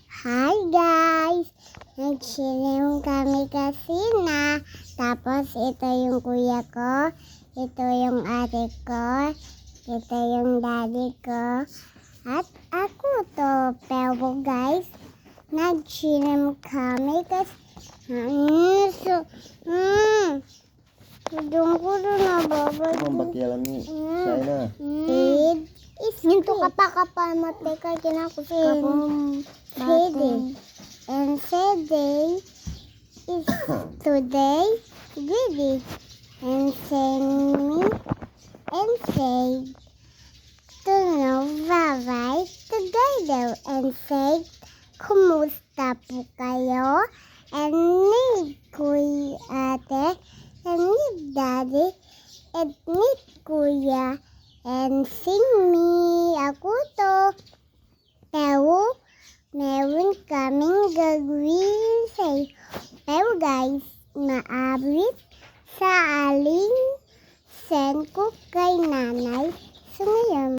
Hi guys! Nag-chilling kami kasi na. Tapos ito yung kuya ko, ito yung ate ko, ito yung daddy ko, at ako to. Pero guys, nag-chilling kami kasi hidung ko doon na babay. Ang pakialam ni China. Minto kapa mate ka kinakos ka pong feeding. And today is today giving. And send me and say to know bye together and say kumusta po kayo? And ni kuya ate and ni daddy and ni kuya and sing me ako to. Pero meron kaming gagawin say. Pero guys, maabit sa aling send ko kay nanay. So ngayon,